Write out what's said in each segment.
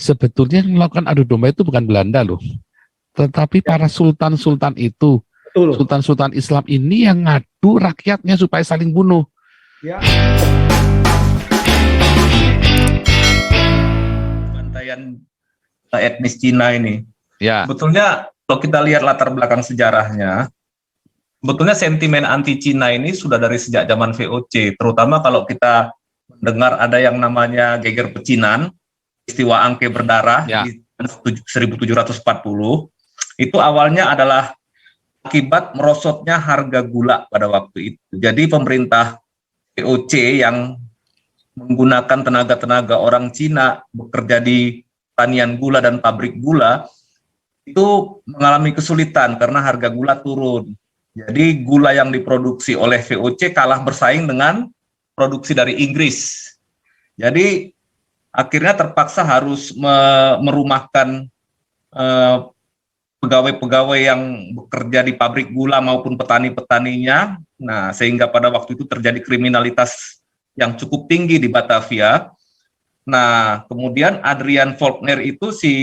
sebetulnya yang melakukan adu domba itu bukan Belanda loh, tetapi para sultan-sultan itu, Betul. sultan-sultan Islam ini yang ngadu rakyatnya supaya saling bunuh. Ya. Bantaian etnis Cina ini. Ya. Sebetulnya kalau kita lihat latar belakang sejarahnya, sebetulnya sentimen anti Cina ini sudah dari sejak zaman VOC, terutama kalau kita mendengar ada yang namanya geger pecinan, peristiwa Angke berdarah di 1740, itu awalnya adalah akibat merosotnya harga gula pada waktu itu. Jadi pemerintah VOC yang menggunakan tenaga-tenaga orang Cina bekerja di pertanian gula dan pabrik gula, itu mengalami kesulitan karena harga gula turun. Jadi gula yang diproduksi oleh VOC kalah bersaing dengan produksi dari Inggris. Jadi akhirnya terpaksa harus merumahkan pegawai-pegawai yang bekerja di pabrik gula maupun petani-petaninya. Nah, sehingga pada waktu itu terjadi kriminalitas yang cukup tinggi di Batavia. Nah, kemudian Adrian Faulkner itu si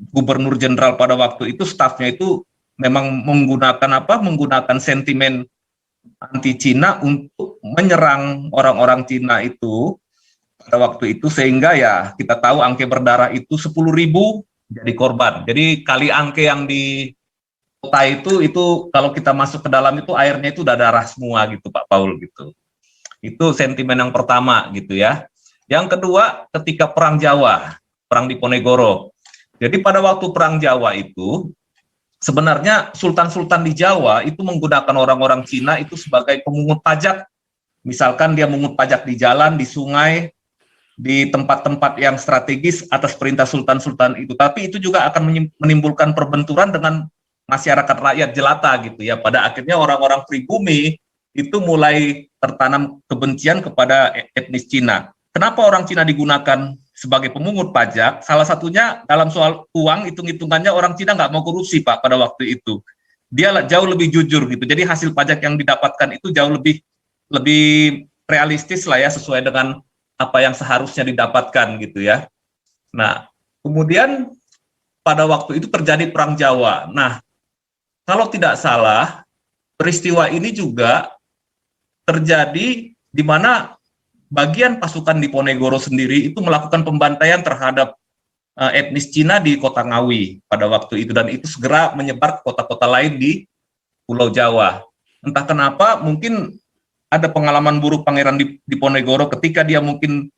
gubernur jenderal pada waktu itu, stafnya itu memang menggunakan sentimen anti Cina untuk menyerang orang-orang Cina itu pada waktu itu, sehingga ya kita tahu Angke berdarah itu 10.000 jadi korban. Jadi kali Angke yang di kota itu kalau kita masuk ke dalam itu airnya itu udah darah semua gitu Pak Paul gitu. Itu sentimen yang pertama gitu ya. Yang kedua, ketika Perang Jawa, Perang Diponegoro. Jadi pada waktu Perang Jawa itu sebenarnya sultan-sultan di Jawa itu menggunakan orang-orang Cina itu sebagai pemungut pajak. Misalkan dia mengungut pajak di jalan, di sungai, di tempat-tempat yang strategis atas perintah sultan-sultan itu. Tapi itu juga akan menimbulkan perbenturan dengan masyarakat rakyat jelata gitu ya. Pada akhirnya orang-orang pribumi itu mulai tertanam kebencian kepada etnis Cina. Kenapa orang Cina digunakan sebagai pemungut pajak? Salah satunya dalam soal uang, hitung-hitungannya orang Cina nggak mau korupsi Pak pada waktu itu. Dia jauh lebih jujur gitu. Jadi hasil pajak yang didapatkan itu jauh lebih realistis lah ya, sesuai dengan apa yang seharusnya didapatkan gitu ya. Nah, kemudian pada waktu itu terjadi Perang Jawa. Nah, kalau tidak salah, peristiwa ini juga terjadi di mana bagian pasukan Diponegoro sendiri itu melakukan pembantaian terhadap etnis Cina di Kota Ngawi pada waktu itu, dan itu segera menyebar ke kota-kota lain di Pulau Jawa. Entah kenapa, mungkin ada pengalaman buruk Pangeran Diponegoro ketika dia mungkin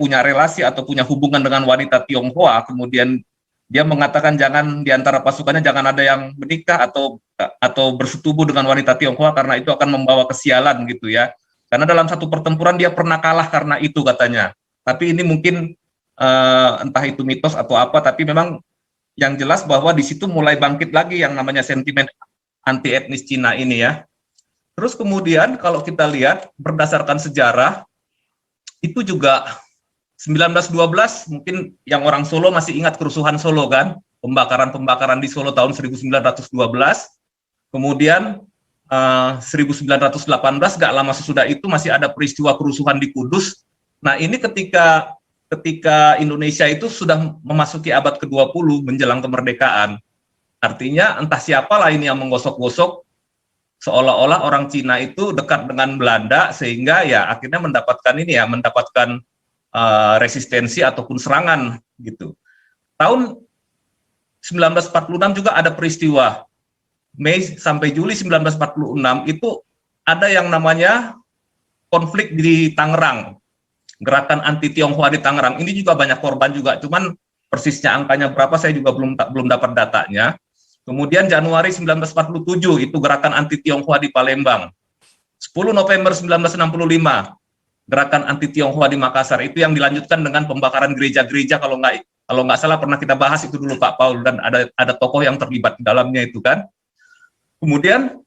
punya relasi atau punya hubungan dengan wanita Tionghoa, kemudian dia mengatakan jangan di antara pasukannya jangan ada yang menikah atau bersetubuh dengan wanita Tionghoa karena itu akan membawa kesialan gitu ya. Karena dalam satu pertempuran dia pernah kalah karena itu katanya. Tapi ini mungkin entah itu mitos atau apa, tapi memang yang jelas bahwa di situ mulai bangkit lagi yang namanya sentimen anti etnis Cina ini ya. Terus kemudian kalau kita lihat berdasarkan sejarah, itu juga 1912 mungkin yang orang Solo masih ingat kerusuhan Solo kan, pembakaran di Solo tahun 1912. Kemudian 1918 gak lama sesudah itu masih ada peristiwa kerusuhan di Kudus. Nah, ini ketika Indonesia itu sudah memasuki abad ke-20 menjelang kemerdekaan. Artinya entah siapalah ini yang menggosok-gosok seolah-olah orang Cina itu dekat dengan Belanda sehingga ya akhirnya mendapatkan resistensi ataupun serangan gitu. Tahun 1946 juga ada peristiwa Mei sampai Juli 1946 itu ada yang namanya konflik di Tangerang, gerakan anti Tionghoa di Tangerang. Ini juga banyak korban juga, cuman persisnya angkanya berapa saya juga belum dapat datanya. Kemudian Januari 1947 itu gerakan anti Tionghoa di Palembang. 10 November 1965 gerakan anti Tionghoa di Makassar, itu yang dilanjutkan dengan pembakaran gereja-gereja, kalau nggak salah pernah kita bahas itu dulu Pak Paul, dan ada tokoh yang terlibat di dalamnya itu kan. Kemudian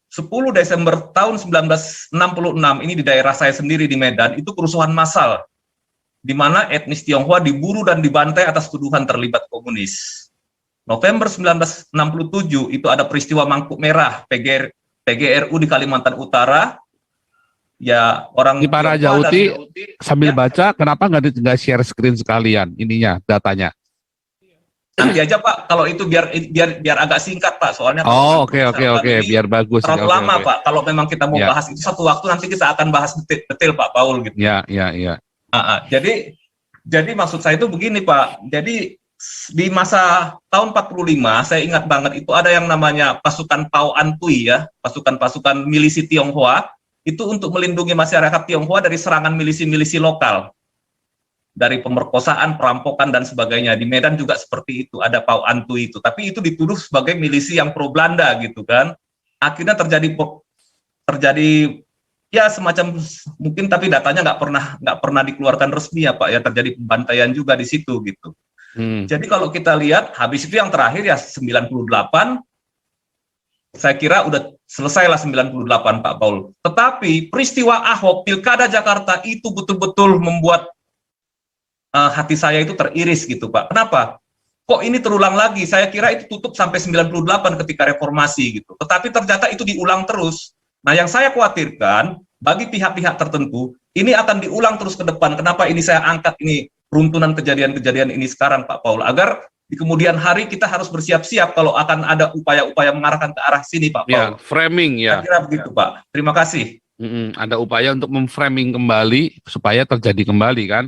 10 Desember tahun 1966 ini di daerah saya sendiri di Medan itu kerusuhan massal di mana etnis Tionghoa diburu dan dibantai atas tuduhan terlibat komunis. November 1967 itu ada peristiwa Mangkuk Merah PGRU di Kalimantan Utara ya orang Ini para Tionghoa Jauti dan sambil ya, baca, kenapa nggak share screen sekalian ininya, datanya? nanti aja Pak, kalau itu biar agak singkat Pak, soalnya kalau Oh, untuk oke, oke, misalkan oke, ini biar bagus. terlalu Oke, lama oke. Pak. Kalau memang kita mau Ya, bahas itu satu waktu, nanti kita akan bahas detail Pak Paul gitu. ya, ya, ya. Jadi maksud saya itu begini Pak. Jadi di masa tahun 45 saya ingat banget itu ada yang namanya pasukan Pao Antui ya, pasukan-pasukan milisi Tionghoa itu untuk melindungi masyarakat Tionghoa dari serangan milisi-milisi lokal, dari pemerkosaan, perampokan dan sebagainya. Di Medan juga seperti itu, ada Pao Antui itu. Tapi itu dituduh sebagai milisi yang pro Belanda gitu kan. Akhirnya terjadi ya semacam mungkin, tapi datanya nggak pernah dikeluarkan resmi ya Pak ya, terjadi pembantaian juga di situ gitu. Jadi kalau kita lihat habis itu yang terakhir ya 98, saya kira udah selesailah 98 Pak Paul. Tetapi peristiwa Ahok Pilkada Jakarta itu betul-betul membuat hati saya itu teriris gitu Pak. Kenapa? Kok ini terulang lagi? Saya kira itu tutup sampai 98 ketika reformasi gitu. Tetapi ternyata itu diulang terus. Nah, yang saya khawatirkan bagi pihak-pihak tertentu, ini akan diulang terus ke depan. Kenapa ini saya angkat ini runtunan kejadian-kejadian ini sekarang Pak Paul, agar di kemudian hari kita harus bersiap-siap kalau akan ada upaya-upaya mengarahkan ke arah sini Pak Paul. Ya, framing ya. Saya kira begitu Pak. Terima kasih. Ada upaya untuk memframing kembali supaya terjadi kembali kan.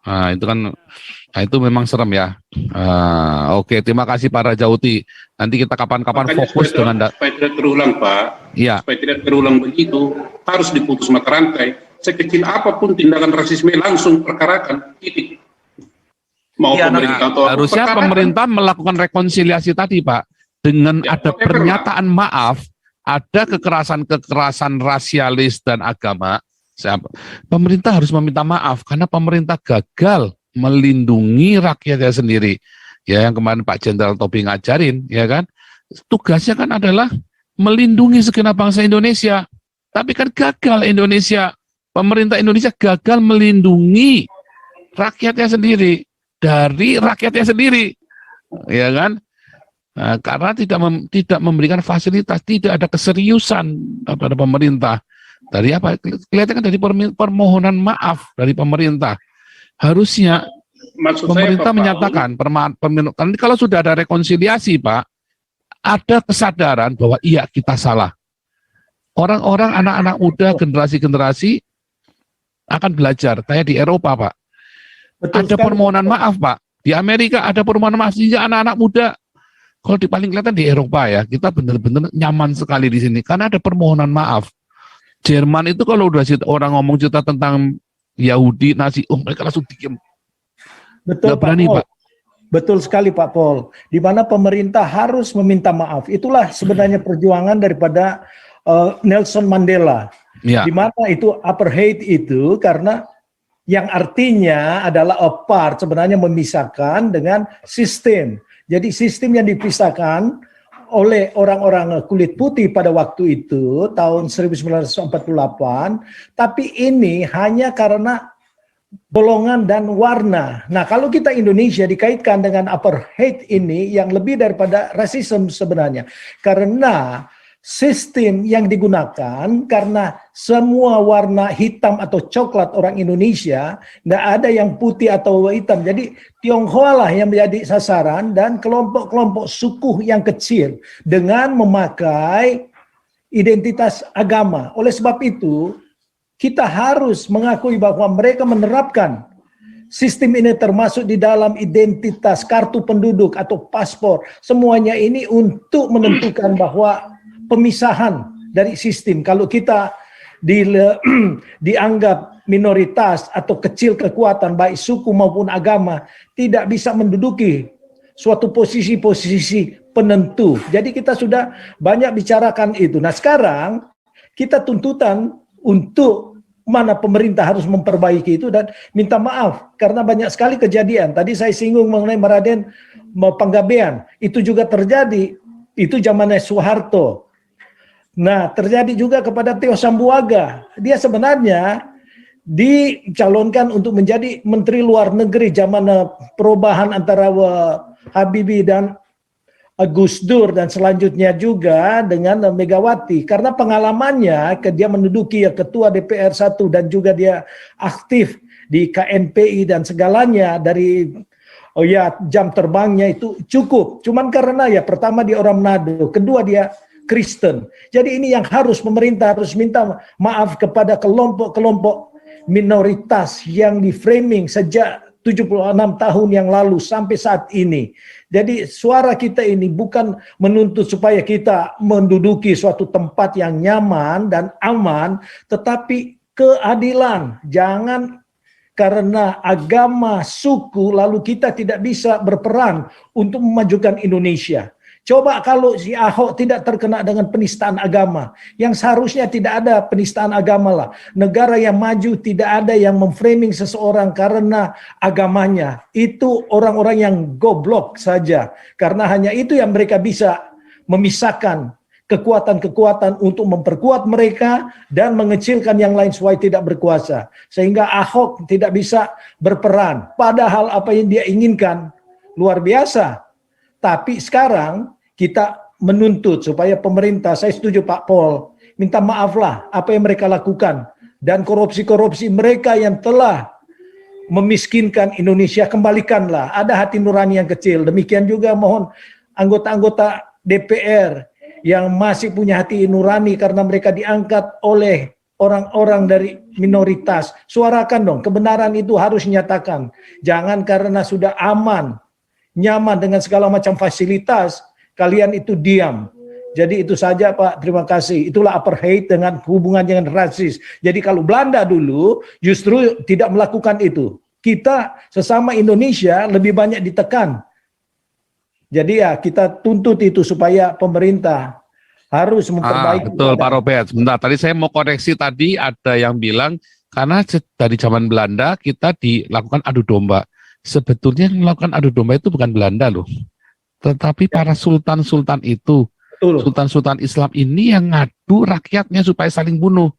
Nah, itu kan, nah itu memang serem ya. Oke, terima kasih para Jauti. Nanti kita kapan-kapan fokus dengan supaya tidak terulang Pak. Ya. Supaya tidak terulang begitu, harus diputus mata rantai. Sekecil apapun tindakan rasisme langsung perkarakan, titik. Mau Ya, pemerintah atau harusnya perkarakan. pemerintah melakukan rekonsiliasi tadi Pak, dengan Ya, ada pernyataan maaf, ada kekerasan rasialis dan agama. Pemerintah harus meminta maaf karena pemerintah gagal melindungi rakyatnya sendiri. Ya, yang kemarin Pak Jenderal Tobi ngajarin, ya kan? Tugasnya kan adalah melindungi segenap bangsa Indonesia. Tapi kan gagal Indonesia. Pemerintah Indonesia gagal melindungi rakyatnya sendiri dari rakyatnya sendiri. Ya kan? Nah, karena tidak memberikan fasilitas, tidak ada keseriusan pada pemerintah. Dari apa? Kelihatan kan dari permohonan maaf dari pemerintah. Harusnya Maksud pemerintah saya, menyatakan, nanti kalau sudah ada rekonsiliasi Pak, ada kesadaran bahwa iya kita salah. Orang-orang, anak-anak muda, generasi-generasi akan belajar. Kayak di Eropa Pak, Betul ada sekali. permohonan maaf Pak. Di Amerika ada permohonan maaf sehingga anak-anak muda. Kalau paling kelihatan di Eropa ya, kita benar-benar nyaman sekali di sini karena ada permohonan maaf. Jerman itu kalau udah orang ngomong cerita tentang Yahudi, Nazi, mereka langsung diem. Betul Nggak berani, Paul. Pak. Betul sekali Pak Paul. Di mana pemerintah harus meminta maaf. Itulah sebenarnya perjuangan daripada Nelson Mandela. Ya. Di mana itu apartheid itu karena yang artinya adalah apart, sebenarnya memisahkan dengan sistem. Jadi sistem yang dipisahkan oleh orang-orang kulit putih pada waktu itu tahun 1948, tapi ini hanya karena golongan dan warna. Nah, kalau kita Indonesia dikaitkan dengan apartheid ini yang lebih daripada rasisme sebenarnya, karena sistem yang digunakan karena semua warna hitam atau coklat orang Indonesia, nggak ada yang putih atau hitam. Jadi Tionghoa lah yang menjadi sasaran dan kelompok-kelompok suku yang kecil dengan memakai identitas agama. Oleh sebab itu, kita harus mengakui bahwa mereka menerapkan sistem ini termasuk di dalam identitas kartu penduduk atau paspor. Semuanya ini untuk menentukan bahwa pemisahan dari sistem. Kalau kita dianggap minoritas atau kecil kekuatan baik suku maupun agama, tidak bisa menduduki suatu posisi-posisi penentu. Jadi kita sudah banyak bicarakan itu. Nah, sekarang kita tuntutan untuk mana pemerintah harus memperbaiki itu dan minta maaf karena banyak sekali kejadian. Tadi saya singgung mengenai Maraden Panggabean, itu juga terjadi, itu zamannya Soeharto. Nah, terjadi juga kepada Theo Sambuaga. Dia sebenarnya dicalonkan untuk menjadi Menteri Luar Negeri zaman perubahan antara Habibie dan Gus Dur dan selanjutnya juga dengan Megawati, karena pengalamannya dia menduduki ketua DPR 1 dan juga dia aktif di KNPI dan segalanya dari jam terbangnya itu cukup. Cuman karena pertama dia orang Manado, kedua dia Kristen. Jadi ini yang harus pemerintah harus minta maaf kepada kelompok-kelompok minoritas yang di framing sejak 76 tahun yang lalu sampai saat ini. Jadi suara kita ini bukan menuntut supaya kita menduduki suatu tempat yang nyaman dan aman, tetapi keadilan. Jangan karena agama, suku, lalu kita tidak bisa berperan untuk memajukan Indonesia. Coba kalau si Ahok tidak terkena dengan penistaan agama, yang seharusnya tidak ada penistaan agama lah. Negara yang maju tidak ada yang memframing seseorang karena agamanya. Itu orang-orang yang goblok saja. Karena hanya itu yang mereka bisa memisahkan kekuatan-kekuatan untuk memperkuat mereka dan mengecilkan yang lain supaya tidak berkuasa. Sehingga Ahok tidak bisa berperan. Padahal apa yang dia inginkan luar biasa. Tapi sekarang kita menuntut supaya pemerintah, saya setuju Pak Pol, minta maaflah apa yang mereka lakukan. Dan korupsi-korupsi mereka yang telah memiskinkan Indonesia, kembalikanlah. Ada hati nurani yang kecil. Demikian juga mohon anggota-anggota DPR yang masih punya hati nurani karena mereka diangkat oleh orang-orang dari minoritas. Suarakan dong, kebenaran itu harus nyatakan. Jangan karena sudah aman, nyaman dengan segala macam fasilitas, kalian itu diam. Jadi itu saja Pak, terima kasih. Itulah apartheid dengan hubungan dengan rasis. Jadi kalau Belanda dulu justru tidak melakukan itu. Kita sesama Indonesia lebih banyak ditekan. Jadi kita tuntut itu supaya pemerintah harus memperbaiki. Betul Pak Robert. Sebentar, tadi saya mau koreksi, tadi ada yang bilang karena dari zaman Belanda kita dilakukan adu domba. Sebetulnya yang melakukan adu domba itu bukan Belanda loh, tetapi para sultan-sultan itu, sultan-sultan Islam ini yang ngadu rakyatnya supaya saling bunuh.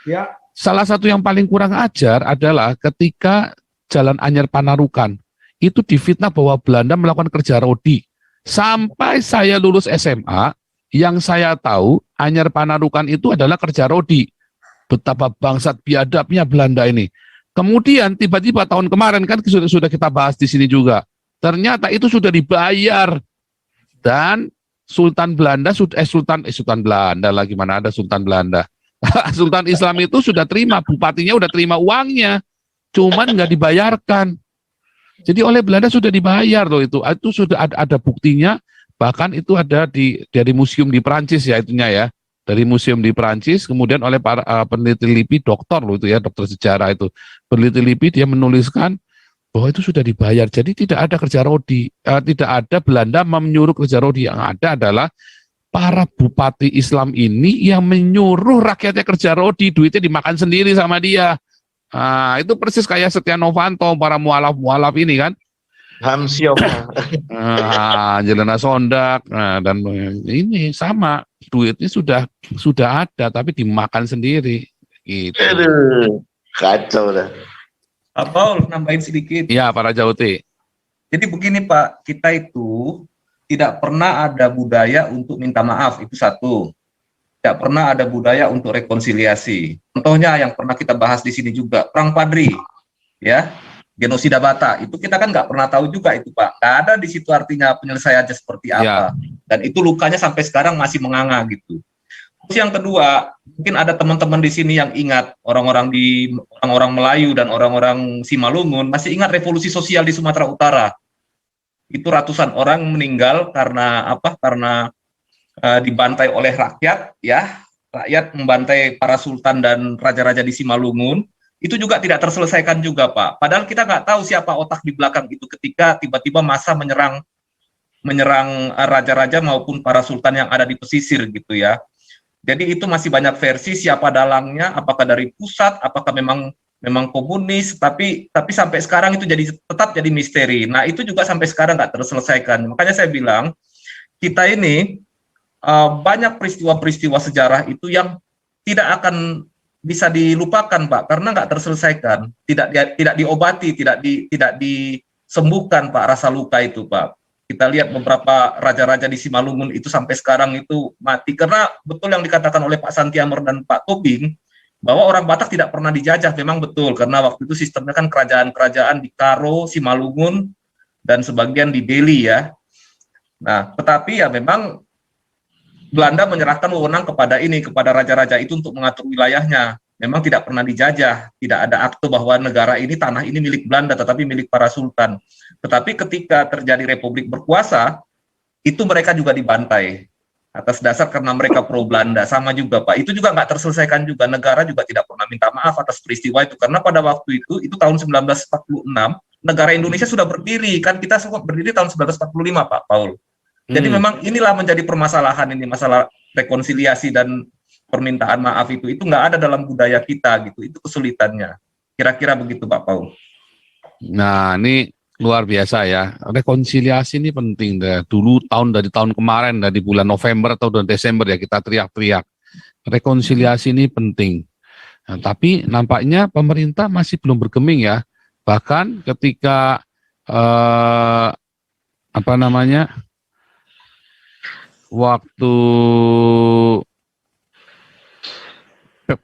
Ya. Salah satu yang paling kurang ajar adalah ketika Jalan Anyar Panarukan itu difitnah bahwa Belanda melakukan kerja rodi. Sampai saya lulus SMA, yang saya tahu Anyar Panarukan itu adalah kerja rodi. Betapa bangsat biadabnya Belanda ini. Kemudian tiba-tiba tahun kemarin kan sudah kita bahas di sini juga. Ternyata itu sudah dibayar dan Sultan Belanda Sultan Belanda lagi, mana ada Sultan Belanda. Sultan Islam itu sudah terima, bupatinya udah terima uangnya, cuman nggak dibayarkan. Jadi oleh Belanda sudah dibayar loh itu sudah ada buktinya, bahkan itu ada dari museum di Perancis ya itunya ya. Dari museum di Perancis, kemudian oleh para peneliti LIPI, dokter loh itu ya, dokter sejarah itu, peneliti LIPI dia menuliskan bahwa itu sudah dibayar. Jadi tidak ada kerja rodi, tidak ada Belanda menyuruh kerja rodi. Yang ada adalah para bupati Islam ini yang menyuruh rakyatnya kerja rodi, duitnya dimakan sendiri sama dia. Itu persis kayak Setia Novanto, para mualaf ini kan. Hamsiok. Jelena Sondak, dan ini sama, duitnya sudah ada tapi dimakan sendiri gitu. Aduh, kacau dah. Pak Paul, nambahin sedikit. Ya, para Jauti. Jadi begini Pak, kita itu tidak pernah ada budaya untuk minta maaf, itu satu. Tidak pernah ada budaya untuk rekonsiliasi. Contohnya yang pernah kita bahas di sini juga, Perang Padri, ya. Genosida Batak, itu kita kan nggak pernah tahu juga itu Pak. Nggak ada di situ artinya penyelesaiannya seperti apa. Dan itu lukanya sampai sekarang masih menganga gitu. Terus yang kedua, mungkin ada teman-teman di sini yang ingat orang-orang Melayu dan orang-orang Simalungun masih ingat revolusi sosial di Sumatera Utara. Itu ratusan orang meninggal karena apa? Karena dibantai oleh rakyat, ya. Rakyat membantai para sultan dan raja-raja di Simalungun. Itu juga tidak terselesaikan juga Pak. Padahal kita nggak tahu siapa otak di belakang itu ketika tiba-tiba massa menyerang raja-raja maupun para sultan yang ada di pesisir gitu ya. Jadi itu masih banyak versi siapa dalangnya, apakah dari pusat, apakah memang komunis, tapi sampai sekarang itu tetap jadi misteri. Nah itu juga sampai sekarang nggak terselesaikan. Makanya saya bilang kita ini banyak peristiwa-peristiwa sejarah itu yang tidak akan bisa dilupakan Pak, karena nggak terselesaikan, tidak diobati, tidak disembuhkan Pak rasa luka itu Pak. kita lihat beberapa raja-raja di Simalungun itu sampai sekarang itu mati karena betul yang dikatakan oleh Pak Santiamor dan Pak Tobing bahwa orang Batak tidak pernah dijajah. Memang betul karena waktu itu sistemnya kan kerajaan-kerajaan di Karo, Simalungun, dan sebagian di Delhi ya. Nah, tetapi ya memang Belanda menyerahkan wewenang kepada raja-raja itu untuk mengatur wilayahnya. Memang tidak pernah dijajah, tidak ada akte bahwa negara ini, tanah ini milik Belanda, tetapi milik para sultan. Tetapi ketika terjadi republik berkuasa, itu mereka juga dibantai atas dasar karena mereka pro Belanda. Sama juga Pak, itu juga nggak terselesaikan juga. Negara juga tidak pernah minta maaf atas peristiwa itu, karena pada waktu itu tahun 1946, negara Indonesia sudah berdiri, kan kita semua berdiri tahun 1945 Pak Paul. Jadi memang inilah menjadi permasalahan ini, masalah rekonsiliasi dan permintaan maaf itu nggak ada dalam budaya kita gitu, itu kesulitannya. Kira-kira begitu Pak Paul. Nah, ini luar biasa ya. Rekonsiliasi ini penting deh. Dulu dari tahun kemarin, dari bulan November atau bulan Desember ya kita teriak-teriak. Rekonsiliasi ini penting. Nah, tapi nampaknya pemerintah masih belum bergeming ya. Bahkan ketika waktu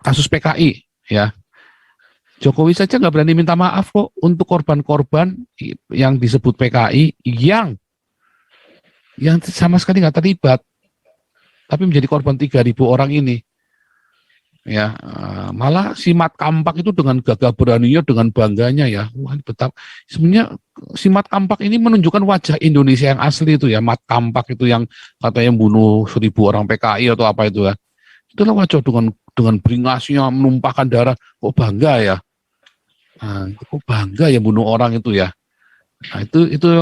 kasus PKI ya, Jokowi saja nggak berani minta maaf kok untuk korban-korban yang disebut PKI yang sama sekali nggak terlibat, tapi menjadi korban 3.000 orang ini. Ya, malah si Mat Kampak itu dengan gagah beraninya, dengan bangganya ya. Wah, betapa sebenarnya si Mat Kampak ini menunjukkan wajah Indonesia yang asli itu ya. Mat Kampak itu yang katanya bunuh 1.000 orang PKI atau apa itu ya. Itulah wajah dengan beringasnya menumpahkan darah, kok bangga ya. Nah, kok bangga ya bunuh orang itu ya. Nah, itu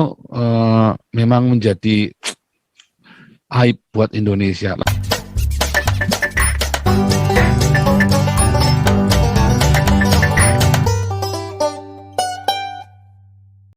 memang menjadi aib buat Indonesia.